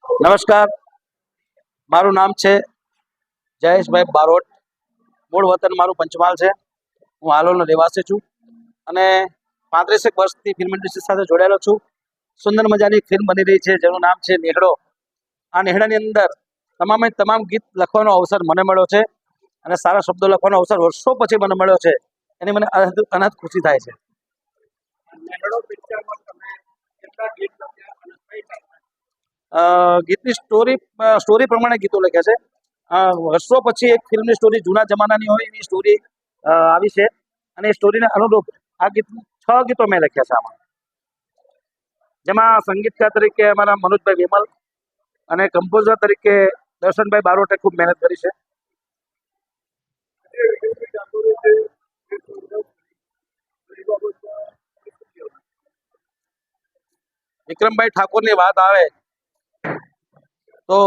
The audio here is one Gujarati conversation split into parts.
નમસ્કાર, મારું નામ છે જયેશભાઈ બારોટ. મૂળ વતન મારું પંચમહાલ છે. હું હાલોલનો રહેવાસી છું અને 35 વર્ષથી ફિલ્મ ઇન્ડસ્ટ્રી સાથે જોડાયેલો છું. સુંદર મજાની ફિલ્મ બની રહી છે જેનું નામ છે નેહડો. આ નેહડાની અંદર તમામ ગીત લખવાનો અવસર મને મળ્યો છે અને સારા શબ્દો લખવાનો અવસર વર્ષો પછી મને મળ્યો છે. એની મને અનહદ ખુશી થાય છે. ગીતની સ્ટોરી પ્રમાણે ગીતો લખ્યા છે. વર્ષો પછી એક ફિલ્મની સ્ટોરી જૂના જમાનાની હોય એવી સ્ટોરી આવી છે અને એ સ્ટોરીને અનુરૂપ આ ગીત 6 ગીતો મેં લખ્યા છે આમાં, જેમાં સંગીતકાર તરીકે અમારા મનોજભાઈ વિમલ અને કમ્પોઝર તરીકે દર્શનભાઈ બારોટે ખૂબ મહેનત કરી છે. વિક્રમભાઈ ઠાકોરની વાત આવે તો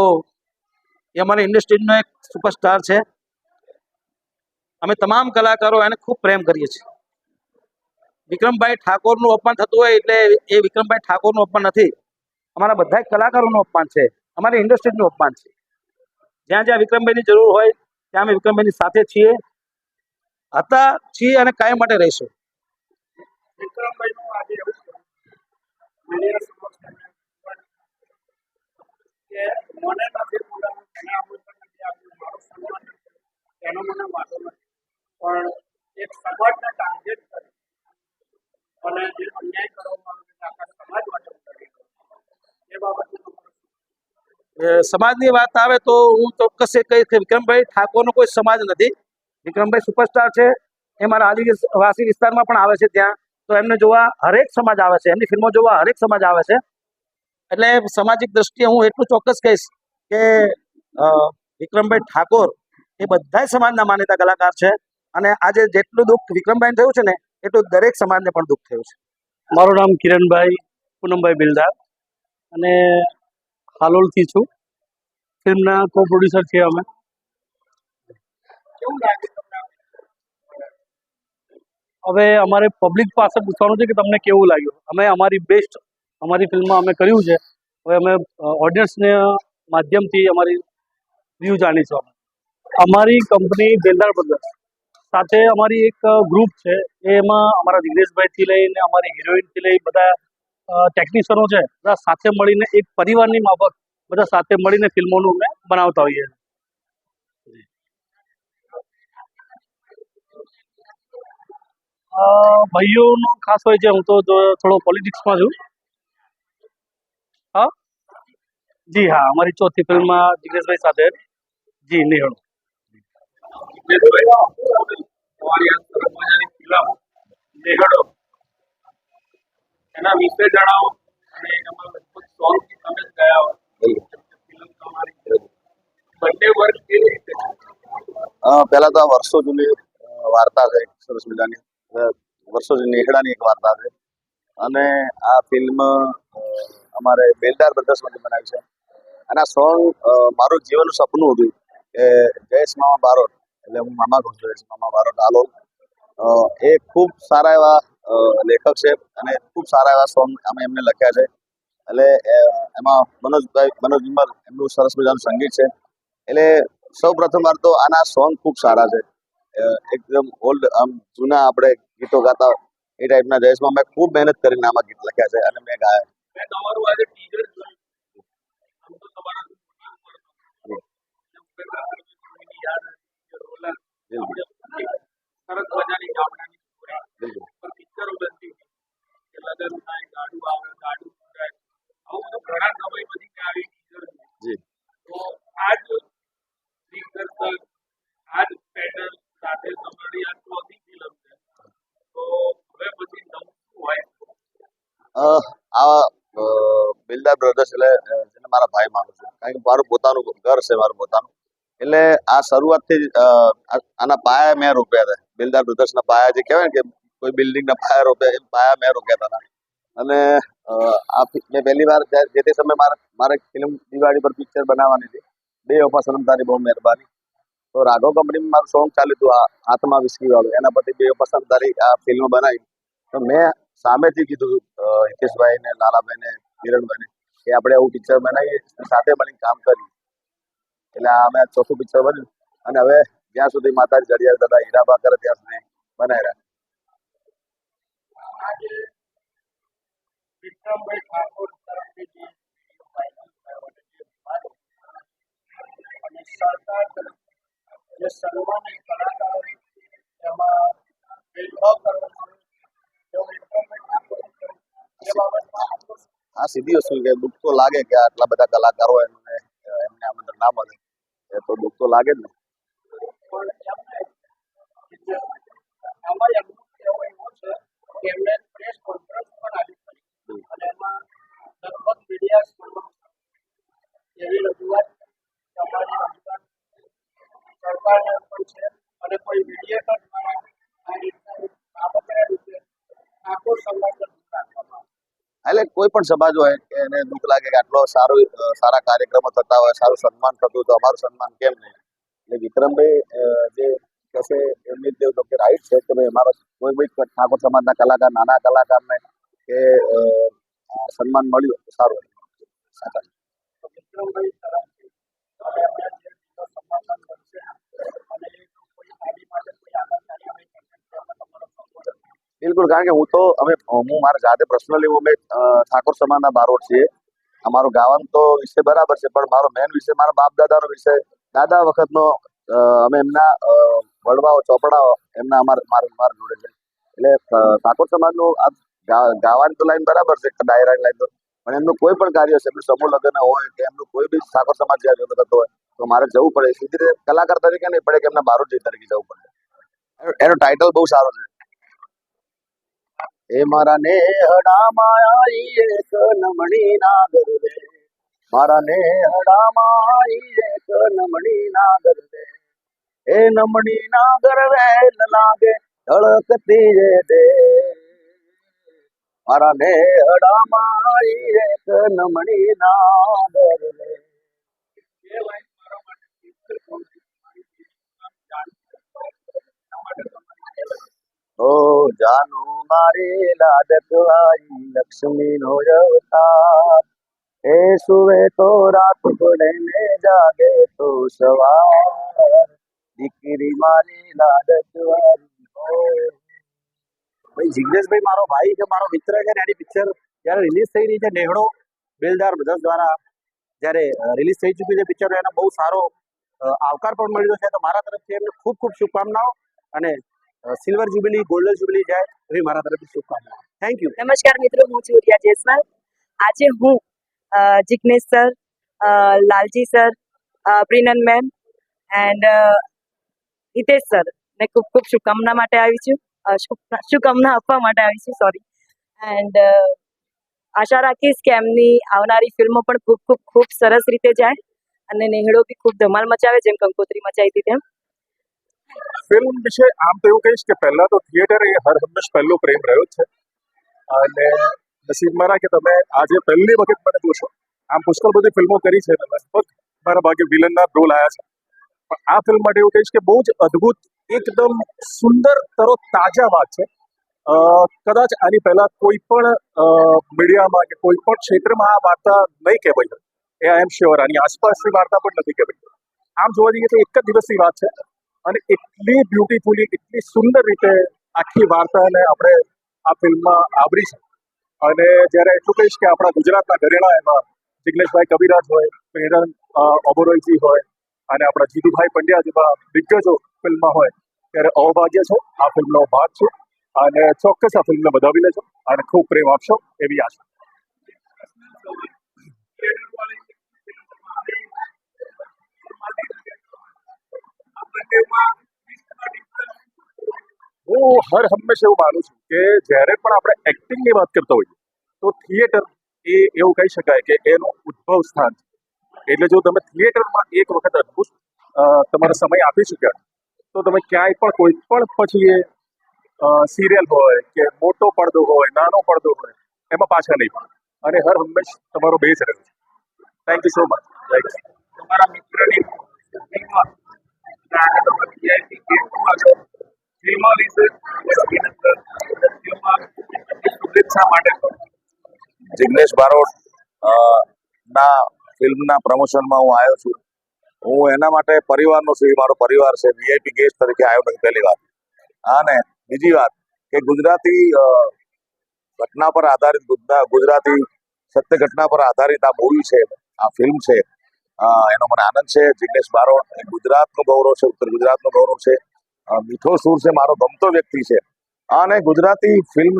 એ અમારી ઇન્ડસ્ટ્રીનો એક સુપરસ્ટાર છે. અમે તમામ કલાકારો એને ખૂબ પ્રેમ કરીએ છીએ. વિક્રમભાઈ ઠાકોરનું અપમાન થતું હોય એટલે એ વિક્રમભાઈ ઠાકોરનું અપમાન નથી, અમારા બધા કલાકારોનું અપમાન છે, અમારી ઇન્ડસ્ટ્રીનું અપમાન છે. જ્યાં જ્યાં વિક્રમભાઈની જરૂર હોય ત્યાં અમે વિક્રમભાઈની સાથે છીએ, છીએ અને કાયમ માટે રહીશું. સમાજની વાત આવે તો હું ચોક્કસ એ કહીશ કે વિક્રમભાઈ ઠાકોરનો કોઈ સમાજ નથી. વિક્રમભાઈ સુપરસ્ટાર છે. એ મારા આદિવાસી વિસ્તારમાં પણ આવે છે. ત્યાં તો એમને જોવા હરેક સમાજ આવે છે, એમની ફિલ્મો જોવા હરેક સમાજ આવે છે. એટલે સામાજિક દ્રષ્ટિએ હું એટલું ચોક્કસ કહીશ કે વિક્રમભાઈ ઠાકોર એ બધા સમાજના માનીતા કલાકાર છે અને આજે જેટલું દુઃખ વિક્રમભાઈને થયું છે ને એટલું દરેક સમાજને પણ દુઃખ થયું છે. મારું નામ કિરણભાઈ પૂનમભાઈ બિલદાર અને હાલોલથી છું. ફિલ્મના કો પ્રોડ્યુસર છીએ અમે. હવે અમારે પબ્લિક પાસે પૂછવાનું છે કે તમને કેવું લાગ્યું. અમે અમારી બેસ્ટ અમારી ફિલ્મમાં અમે કર્યું છે. હવે અમે ઓડિયન્સને માધ્યમથી અમારી વ્યૂ જાણીશું. અમારી કંપની બેલદાર બ્રધર્સ સાથે અમારી એક ગ્રુપ છે. એમાં અમારા દિગ્નેશભાઈથી લઈને અમારી હિરોઈનથી લઈ બધા ટેકનિશિયનો છે. બધા સાથે મળીને એક પરિવારની માફક બધા સાથે મળીને ફિલ્મોનું અમે બનાવતા હોઈએ છીએ. ભાઈઓનો ખાસ હોય છે. હું તો થોડો પોલિટિક્સમાં છું. હા જી હા, અમારી ચોથી ફિલ્મમાં જિગ્નેશભાઈ સાથે જી નેહડો. એના વિશે જણાવો અને એમાં લગભગ 100 થી તમે જ ગયા હો. ફિલ્મ તમારી બંને વર્ગ કેવી રીતે? પહેલા તો આ વર્ષો જૂની વાર્તા છે, સરસ મજાની વર્ષો જૂની નેહડાની એક વાર્તા છે અને આ ફિલ્મ અમારે બેલદાર બ્રધર્સમાંથી બનાવી છે. અને આ સોંગ મારું જીવનનું સપનું હતું કે જયેશ મામા બારોટ, એટલે હું મામા કહું છું, જયેશ મામા બારોટ હાલોલ, એ ખૂબ સારા એવા લેખક છે અને ખૂબ સારા એવા સોંગ અમે એમને લખ્યા છે. એટલે એમાં મનોજ વિમલ એમનું સરસ મજાનું સંગીત છે. એટલે સૌ પ્રથમ વાર તો આના સોંગ ખૂબ સારા છે. એકદમ ઓલ્ડ આમ જૂના આપણે ગીતો ગાતા એ ટાઈપના જયેશમાં મેં ખૂબ મહેનત કરીને આમાં ગીત લખ્યા છે અને મેં ગાયા. મેં તમારું આજે ટીઝર જોયું. આમ તો તમારા યાદ રોલા સરસ મજાની ગામડાની સ્ટોરી પિક્ચરો બનતી કે લગન થાય, ગાડું આવે, ગાડું જાય, આવું બધું ઘણા સમય પછી કે આવી ટીઝર જી તો આજ દિગ્દર્શક આજ પેટર્ન સાથે તમારી આ ચોથી ફિલ્મ છે. તો હવે પછી નવું શું હોય? આ બેલદાર બ્રધર્સ એટલે જેને મારા ભાઈ માનું છું, કારણ કે મારું પોતાનું ઘર છે, મારું પોતાનું. એટલે આ શરૂઆતથી જ આના પાયા મેં રોપ્યા હતા. બેલદાર બ્રધર્સના પાયા જે કહેવાય ને કે કોઈ બિલ્ડિંગના પાયા રોપ્યા, એ પાયા મેં રોપ્યા હતા. અને આ મેં પહેલી વાર જે તે સમયે મારે ફિલ્મ દિવાળી પર પિક્ચર બનાવવાની હતી, બે વફા સનમ તારી બહુ મહેરબાની. તો રાઘવ કંપનીમાં મારું સોંગ ચાલ્યું હતું હાથમાં વિસ્કી વાળું, એના પછી બે વફા સનમ તારી આ ફિલ્મ બનાવી. તો મેં સામેથી કીધું હિતેશભાઈ ને, લાલાભાઈ ને, કિરણભાઈ ને કે આપણે આવું પિક્ચર બનાવીએ સાથે મળીને કામ કરીએ. એટલે આ અમે ચોથું પિક્ચર બન્યું અને હવે જ્યાં સુધી માતાજી ઘડિયાળ દાદા હીરાબા કરે ત્યાં સુધી બનાવી રહ્યા. આજે વિક્રમભાઈ ઠાકોર તરફથી જે અને સરકાર તરફથી જે સન્માનિત કલાકારો એમાં ભેદભાવ કરવામાં આવ્યો વિક્રમભાઈ ઠાકોર એ બાબતમાં આપણું આ સીધી વસ્તુ કે દુઃખ તો લાગે કે આટલા બધા કલાકારો એમને આમંત્રણ ના મળે એ તો દુઃખ તો લાગે જ ને. પણ એમને આમાં એમનું કહેવું એવું છે કે એમને પ્રેસ કોન્ફરન્સ પણ આવી હતી અને એમાં લગભગ મીડિયા એવી રજૂઆત તમારી રજૂઆત સરકારને પણ છે અને કોઈ મીડિયેટર દ્વારા આ રીતના બાબતને રીતે આખો સમાજને દૂર રાખવામાં એટલે કોઈ પણ સમાજ હોય કે એને દુઃખ લાગે કે આટલો સારા કાર્યક્રમો થતા હોય, સારું સન્માન થતું તો અમારું સન્માન કેમ નહીં. એટલે વિક્રમભાઈ જે કહેશે એમની રીતે તો કે રાઈટ છે કે ભાઈ અમારો કોઈ ઠાકોર સમાજના કલાકાર નાના કલાકારને કે સન્માન મળ્યું તો સારું સાચા. વિક્રમભાઈ તરફથી હવે અમે જે બીજો સમાધાન કરશે અને કોઈ આડી માટે કોઈ આગળ કાર્યવાહી કરશે તેમાં તમારો સપોર્ટ બિલકુલ, કારણ કે હું મારા જાતે પર્સનલી અમે ઠાકોર સમાજના બારોટ છીએ. અમારું ગાવાનું તો વિષય બરાબર છે પણ મારો મેન વિષય મારા બાપ દાદાનો વિષય દાદા વખતનો અમે એમના વડવાઓ ચોપડાઓ એમના મારા જોડે છે. એટલે ઠાકોર સમાજનું આ ગાવાની તો લાઈન બરાબર છે, ડાયરાની લાઈન તો, પણ એમનું કોઈ પણ કાર્ય છે, એમનું સમૂહ લગ્ન હોય કે એમનું કોઈ બી ઠાકોર સમાજ જ્યાં જોતો થતો હોય તો મારે જવું પડે. સીધી રીતે કલાકાર તરીકે નહીં પડે કે એમના બારોટજી તરીકે જવું પડે. એનો ટાઇટલ બહુ સારો છે. એ મારા નેહડામાં આઈ એક નમણી નાગર રે, મારા નેહડામાં આઈ એક નમણી નાગર રે, એ નમણી નાગર વેલ લાગે ધડકતી રે દે, મારા નેહડામાં આઈ એક નમણી નાગર રે. એ લાઈન મારા માટે ઓ જાનું મારી લાડક આઈ લક્ષ્મી નો અવતાર, એ સુવે તો રાત પડે ને જાગે તો સવાર, દીકરી મારી લાડક આઈ. ભાઈ જિગ્નેશભાઈ મારો ભાઈ છે, મારો મિત્ર છે ને એની પિક્ચર જ્યારે રિલીઝ થઈ રહી છે નેહડો બેલદાર બ્રધર્સ દ્વારા જ્યારે રિલીઝ થઈ ચૂકી છે પિક્ચર, એને બહુ સારો આવકાર પણ મળ્યો છે. તો મારા તરફથી એમને ખૂબ ખૂબ શુભકામનાઓ અને સિલ્વર જ્યુબિલી ગોલ્ડન જ્યુબિલી જાય એવી મારા તરફથી શુભકામનાઓ. Thank you. નમસ્કાર મિત્રો, હું છું રિયા જયસ્વાલ. આજે હું Jignesh sir, Lalji sir, Prinan ma'am and Hitesh sir ને ખૂબ ખૂબ શુભકામના માટે આવી છું, શુભકામના આપવા માટે આવી છું, સોરી. એન્ડ આશા રાખીશ કે એમની આવનારી ફિલ્મો પણ ખૂબ ખૂબ ખૂબ સરસ રીતે જાય અને નેહડો બી ખૂબ ધમાલ મચાવે જેમ કંકોત્રી મચાવી હતી તેમ. ફિલ્મ વિશે આમ તો એવું કહીશ કે પહેલા તો થિયેટર એ હર હંમેશ પહેલો પ્રેમ રહ્યો જ છે અને નસીબમાં કે તમે આજે પહેલી વખત મને જોશો. આમ પુષ્કળ બધી ફિલ્મો કરી છે, લગભગ મારા ભાગે વિલનના રોલ આવ્યા છે, પણ આ ફિલ્મ માટે એવું કહીશ કે બહુ જ અદ્ભુત, એકદમ સુંદર તરો તાજા વાત છે. કદાચ આની પહેલા કોઈ પણ મીડિયામાં કે કોઈ પણ ક્ષેત્રમાં આ વાર્તા નહીં કહેવાય, એ આઈ એમ શ્યોર. આની આસપાસની વાર્તા પણ નથી કહેવાય. આમ જોવા જઈએ તો એક જ દિવસની વાત છે અને એટલી બ્યુટીફુલી, એટલી સુંદર રીતે આખી વાર્તાને આપણે આ ફિલ્મમાં આવરી છે. અને જ્યારે એટલું કહીશ કે આપણા ગુજરાતના ઘરેણા એમાં જિગ્નેશભાઈ કવિરાજ હોય, પ્રેરણ ઓબોરોયજી હોય અને આપણા જીતુભાઈ પંડ્યા જેવા દિગ્ગજો ફિલ્મમાં હોય, ત્યારે અહોભાગ્ય છે આ ફિલ્મનો ભાગ છે અને ચોક્કસ આ ફિલ્મને વધાવી લેજો અને ખૂબ પ્રેમ આપશો એવી આશા. હું હર હંમેશા એવું માનું છું કે જ્યારે પણ આપણે એક્ટિંગની વાત કરતા હોઈએ તો થિયેટર એ એવું કહી શકાય કે એનું ઉદ્ભવ સ્થાન છે. એટલે જો તમે થિયેટરમાં એક વખત અદ્ભુત તમારો સમય આપી શક્યા તો તમે ક્યાંય પણ કોઈ પણ પછી એ સિરિયલ હોય કે મોટો પડદો હોય, નાનો પડદો હોય, એમાં પાછા નહીં પડે અને હર હંમેશ તમારો બેઝ રહે છે. Thank you so much. તમારા મિત્રની શુભેચ્છા માટે જિગ્નેશ બારોટ ના ફિલ્મના પ્રમોશનમાં હું આવ્યો છું. હું એના માટે પરિવારનો છું, એ મારો પરિવાર છે. વીઆઈપી ગેસ્ટ તરીકે આવ્યો નથી પહેલી વાત. અને બીજી વાત કે ગુજરાતી ઘટના પર આધારિત ગુજરાતી સત્ય ઘટના પર આધારિત આ મૂવી છે, આ ફિલ્મ છે. એનો મને આનંદ છે. જિગ્નેશ બારોટ એ ગુજરાતનું ગૌરવ છે, ઉત્તર ગુજરાતનું ગૌરવ છે. મીઠો સૂર છે, મારો ગમતો વ્યક્તિ છે. અને ગુજરાતી ફિલ્મ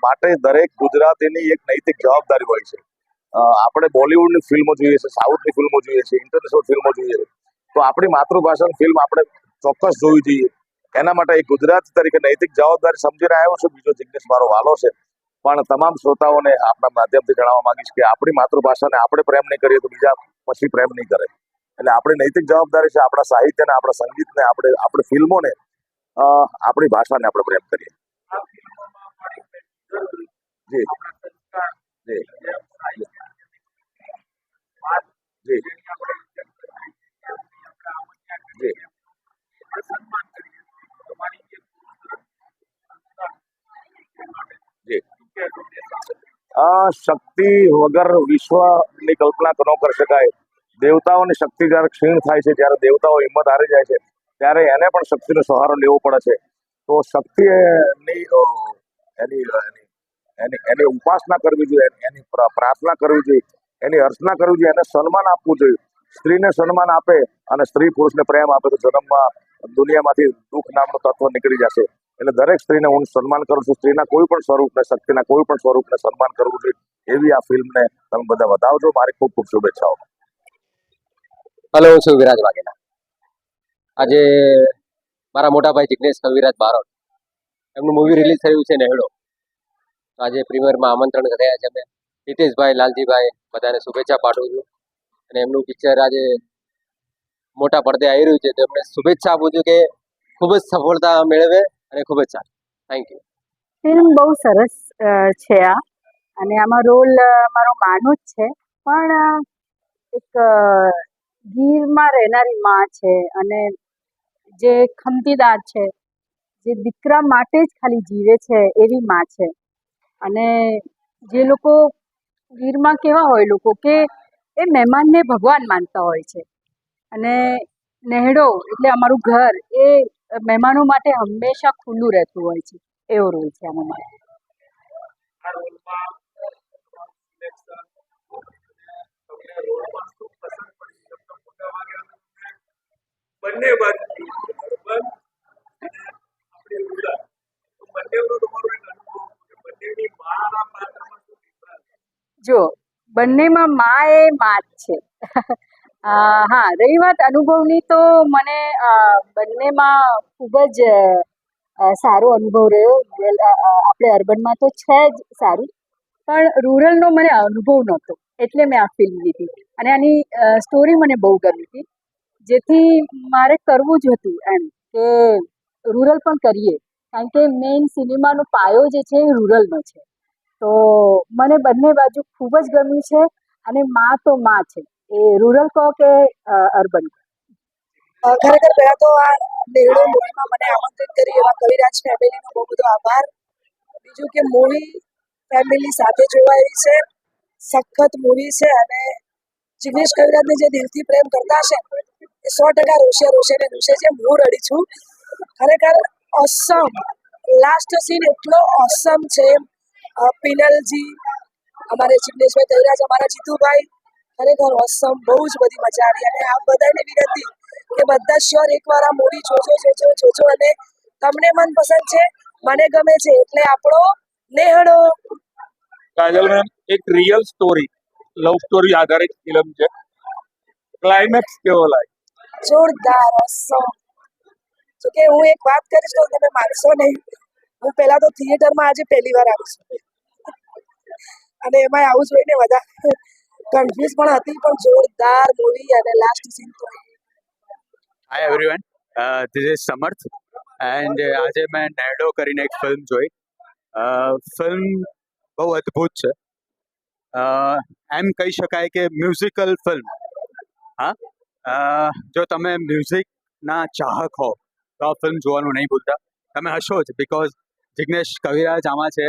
માટે દરેક ગુજરાતીની એક નૈતિક જવાબદારી હોય છે. આપણે બોલિવૂડની ફિલ્મો જોઈએ છે, સાઉથની ફિલ્મો જોઈએ છે, ઇન્ટરનેશનલ ફિલ્મો જોઈએ છે, તો આપણી માતૃભાષાની ફિલ્મ આપણે ચોક્કસ જોવી જોઈએ. એના માટે એક ગુજરાતી તરીકે નૈતિક જવાબદારી સમજીને આવ્યો છું. બીજો જિગ્નેશ મારો વાલો છે, પણ તમામ શ્રોતાઓને આપણા માધ્યમથી જણાવવા માંગીશ કે આપણી માતૃભાષાને આપણે પ્રેમ નહીં કરીએ તો બીજા પછી પ્રેમ નહીં કરે. એટલે આપણી નૈતિક જવાબદારી છે આપણા સાહિત્યને, આપણા સંગીતને, આપણી ફિલ્મોને, આપણી ભાષાને આપણે પ્રેમ કરીએ. આ ફિલ્મોમાં મારી જરૂરી જી આપણા સંસ્કાર જી જેમ સાહિત્ય વાત જી જેની આપણે ઇજ્જત કરીએ છીએ, જેમની આપણે આવડ્યા જી કરીએ છીએ, સન્માન કરીએ છીએ. તમારી જે સંસ્કાર એ માટે જી કે સંદેશ આપે. શક્તિ વગર વિશ્વની કલ્પના ન કરી શકાય. દેવતાઓની શક્તિ જ્યારે ક્ષીણ થાય છે, જ્યારે દેવતાઓ હિંમત હારી જાય છે, ત્યારે એને પણ શક્તિનો સહારો લેવો પડે છે. તો શક્તિ એની એની ઉપાસના કરવી જોઈએ, એની પ્રાર્થના કરવી જોઈએ, એની અર્ચના કરવી જોઈએ, એને સન્માન આપવું જોઈએ. સ્ત્રીને સન્માન આપે અને સ્ત્રી પુરુષને પ્રેમ આપે તો જન્મમાં દુનિયામાંથી દુઃખ નામનું તત્વ નીકળી જશે. એટલે દરેક સ્ત્રીને હું સન્માન કરું છું. સ્ત્રીના કોઈ પણ સ્વરૂપને, શક્તિના કોઈ પણ સ્વરૂપને સન્માન કરવું જોઈએ. એવી આ ફિલ્મને તમે બધા વધાવજો. મારી ખૂબ ખૂબ શુભેચ્છાઓ. હલો, હું છું વિરાજ વાઘેલા. આજે મારા મોટા ભાઈ જિગ્નેશ કવિરાજ બારોટ એમનું મૂવી રિલીઝ થયું છે નેહડો. તો આજે પ્રીમિયરમાં આમંત્રણ કર્યા છે અમે. હિતેશભાઈ, લાલજીભાઈ બધાને શુભેચ્છા પાઠવું છું. અને એમનું પિક્ચર આજે મોટા પડદે આવી રહ્યું છે, તો એમને શુભેચ્છા આપું છું કે ખૂબ જ સફળતા મેળવે અને ખૂબ જ સારું. Thank you. ફિલ્મ બહુ સરસ છે આ, અને આમાં રોલ મારો માનો જ છે, પણ એક ગીરમાં રહેનારી માં છે અને જે ખમતીદાર છે, જે દીકરા માટે જ ખાલી જીવે છે એવી માં છે. અને જે લોકો ગીરમાં કેવા હોય લોકો કે એ મહેમાનને ભગવાન માનતા હોય છે, અને નેહડો એટલે અમારું ઘર એ મહેમાનો માટે હંમેશા ખુલ્લું રહેતું હોય છે. એવો રોલ છે આમાં મારો. આ રોલમાં સિલેક્શન તમને રોલમાં શું પસંદ પડી છે? તમને મોટા ભાગે બંને બાજુ બરોબર અને આપણી રૂરલ, તો બંનેનો તમારો એક અનુભવ કે બંનેની માના પાત્રમાં શું ડિફરન્સ? જો બંનેમાં માં એ માં જ છે. હા, રહી વાત અનુભવની, તો મને બંનેમાં ખૂબ જ સારો અનુભવ રહ્યો. આપણે અર્બનમાં તો છે જ સારું, પણ રૂરલનો મને અનુભવ નહોતો, એટલે મેં આ ફિલ્મ લીધી. અને આની સ્ટોરી મને બહુ ગમી હતી, જેથી મારે કરવું જ હતું એમ કે રૂરલ પણ કરીએ, કારણ કે મેઇન સિનેમાનો પાયો જે છે એ રૂરલનો છે. તો મને બંને બાજુ ખૂબ જ ગમ્યું છે. અને માં તો માં છે, એ રૂરલ કહો કે અર્બન. ખરેખર પહેલા તો આ નેહડો મૂવીમાં મને આમંત્રિત કરી એવા કવિરાજ ફેમિલીનો બહુ બધો આભાર. બીજું કે મૂવી ફેમિલી સાથે જોવાયેલી છે, સખત મૂવી છે, અને જિગ્નેશ કવિરાજને જે દિલથી પ્રેમ કરતા હશે એ 100% રોશે ને રોશે છે. હું રડી છું. ખરેખર ઓસમ. લાસ્ટ સીન એટલો ઓસમ છે. પિનલજી, અમારે જિગ્નેશભાઈ તૈરાજ, અમારા જીતુભાઈ, ખરેખર ઓસમ. બહુ જ બધી મજા આવી. અને આ બધાને વિનંતી કે બધા શ્યોર એકવાર આ મૂવી જોજો અને તમને મનપસંદ છે, મને ગમે છે, એટલે આપણો નેહડો. કાજલ મેમ, એક રિયલ સ્ટોરી, લવ સ્ટોરી આધારિત ફિલ્મ છે. ક્લાઇમેક્સ કેવો લાગે? જોરદાર, ઓસમ. જો કે હું એક વાત કરીશ તો તમે માનશો નહીં, હું પહેલા તો થિયેટરમાં આજે પહેલી વાર આવી છું, અને એમાં આવું જોઈને બધા કન્ફ્યુઝ પણ હતી, પણ જોરદાર મૂવી. અને લાસ્ટ સીન તો હાય એવરીવન, ધીસ ઇઝ સમર્થ એન્ડ આજે મેં નેહડો કરીને એક ફિલ્મ જોઈ. ફિલ્મ બહુ અદ્ભુત છે. એમ કહી શકાય કે મ્યુઝિકલ ફિલ્મ. હા, જો તમે મ્યુઝિકના ચાહક હો તો આ ફિલ્મ જોવાનું નહીં ભૂલતા. તમે હશો જ, બિકોઝ જિગ્નેશ કવિરાજ આમાં છે,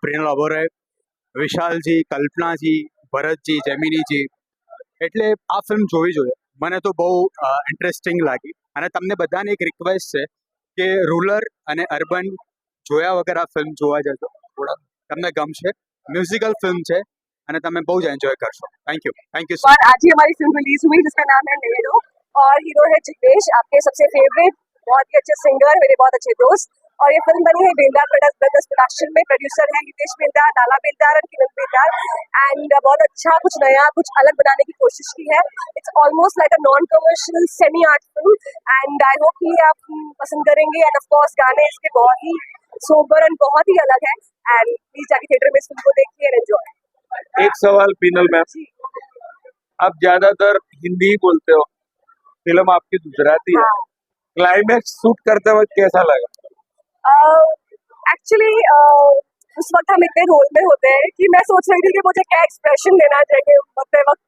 પ્રિનલ ઓબેરોય, વિશાલજી, કલ્પનાજી, ભરતજી, જેમિનીજી, એટલે આ ફિલ્મ જોવી જોઈએ. મને તો બહુ ઇન્ટરેસ્ટિંગ લાગી. અને તમને બધાને એક રિક્વેસ્ટ છે કે રૂરલ અને અર્બન જોયા વગર આ ફિલ્મ જોવા જજો. તમને ગમશે. મ્યુઝિકલ ફિલ્મ છે અને તમે બહુ જ એન્જોય करशो. थैंक यू और आज ही हमारी फिल्म रिलीज हुई जिसका नाम है नेहड़ो और हीरो है जिग्नेश, आपके सबसे फेवरेट बहुत ही अच्छे सिंगर, मेरे बहुत अच्छे दोस्त. और ये फिल्म बनी है बेलदार ब्रदर्स प्रोडक्शन में. प्रोड्यूसर है हितेश बेलदार, नाला बेलदार और किरण बेलदार. एंड बहुत अच्छा, कुछ नया, कुछ अलग बनाने की कोशिश की है. It's almost like a non commercial semi art film and I hope कि आप पसंद करेंगे. एंड ऑफ कोर्स गाने इसके बहुत ही सोबर एंड बहुत ही अलग है. एंड प्लीज जाके थिएटर में इस फिल्म को देखिए एंड एंजॉय. एक सवाल पीनल मैम, आप ज्यादातर हिंदी ही बोलते हो, फिल्म आपकी गुजराती है. क्लाइमैक्स शूट करते वक्त कैसा लगा? एक्चुअली उस वक्त हम इतने रोल में होते हैं कि मैं सोच रही थी कि मुझे क्या एक्सप्रेशन देना चाहिए मरते वक्त.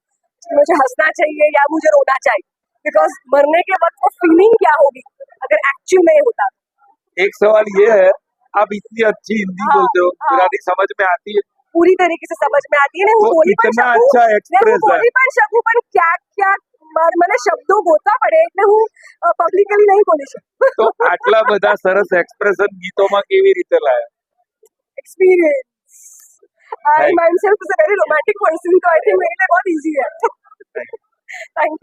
मुझे हंसना चाहिए या मुझे रोना चाहिए, बिकॉज मरने के वक्त वो फीलिंग क्या होगी अगर एक्चुअल में होता. एक सवाल ये है, आप इतनी अच्छी हिंदी बोलते हो, गुजराती समझ में आती है? पूरी तरीके से समझ में आती है ने. तो इतना अच्छा एक्सप्रेस है. बोली पण શકું પણ क्या क्या મને શબ્દો ગોતવા પડે એટલે હું પબ્લિકલી નહીં બોલી શકું. તો આટલા બધા સરસ એક્સપ્રેશન ગીતોમાં કેવી રીતે લાયા? Experience. I myself is a very romantic person, तो आई थिंक मेरे लिए बहुत इजी है. थैंक